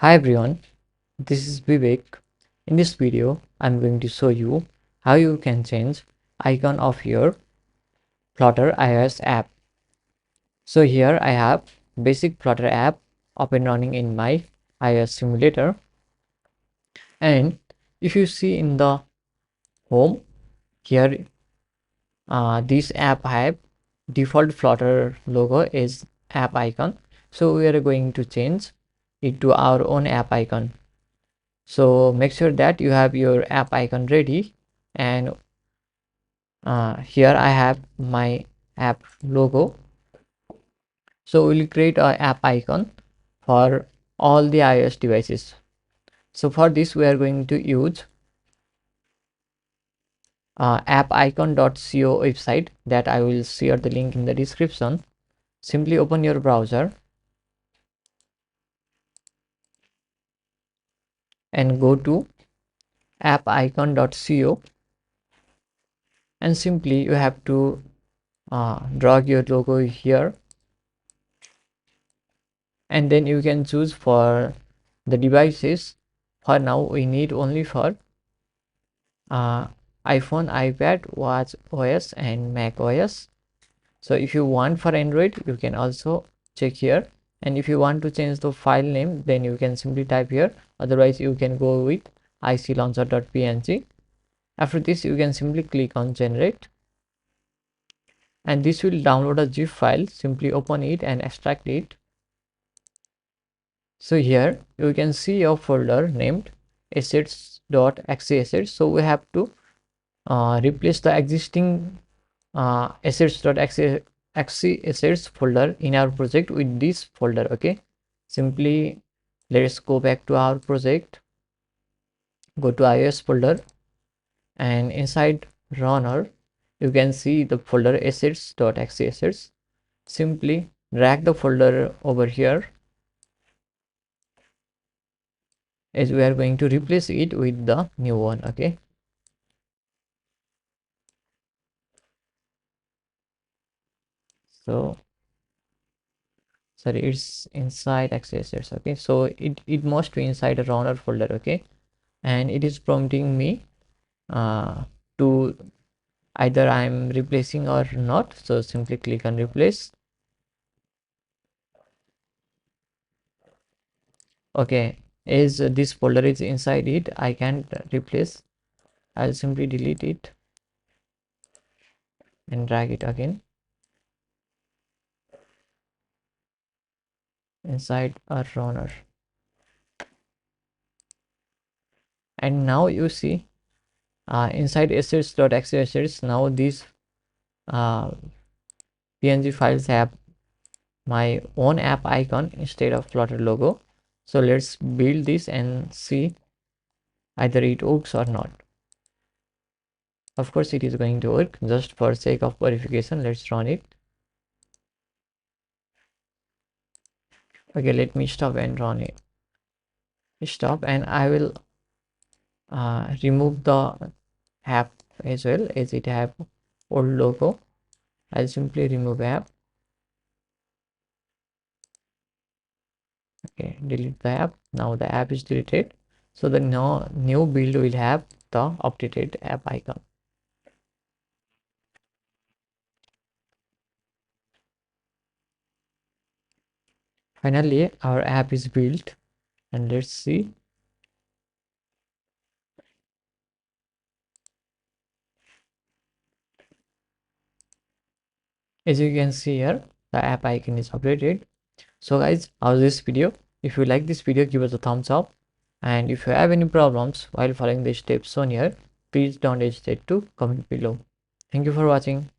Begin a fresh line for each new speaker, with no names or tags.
Hi everyone, this is Vivek. In this video, I'm going to show you how you can change icon of your Flutter iOS app. So here I have basic Flutter app up and running in my iOS simulator. And if you see in the home here, this app have default Flutter logo is app icon. So we are going to change it to our own app icon. So make sure that you have your app icon ready, and here I have my app logo. So we'll create a app icon for all the iOS devices. So for this we are going to use appicon.co website that I will share the link in the description. Simply open your browser and go to appicon.co, and simply you have to drag your logo here, and then you can choose for the devices. For now we need only for uh, iPhone, iPad, watch OS and Mac OS. So if you want for Android, you can also check here, and if you want to change the file name, then you can simply type here. Otherwise you can go with iclauncher.png. After this you can simply click on generate, and this will download a zip file. Simply open it and extract it. So here you can see your folder named assets.exe assets. So we have to replace the existing assets.exe assets folder in our project with this folder. Okay, simply let's go back to our project, go to iOS folder, and inside runner you can see the folder assets.exe assets. Simply drag the folder over here, as we are going to replace it with the new one. Okay, so sorry, it's inside accessors. Okay, so it must be inside a runner folder. Okay, and it is prompting me to either I'm replacing or not. So simply click on replace. Okay, as this folder is inside it, I can't replace. I'll simply delete it and drag it again inside a runner. And now you see inside assets.exe assets, now these uh, png files have my own app icon instead of Flutter logo. So let's build this and see either it works or not. Of course it is going to work. Just for sake of verification, let's run it. Okay, let me stop and run it. Stop, and I will remove the app as well, as it have old logo. I'll simply remove app. Okay, delete the app. Now the app is deleted, so the new build will have the updated app icon. Finally our app is built, and let's see. As you can see here, the app icon is updated. So guys, how's this video? If you like this video, give us a thumbs up, and if you have any problems while following the steps shown here, please don't hesitate to comment below. Thank you for watching.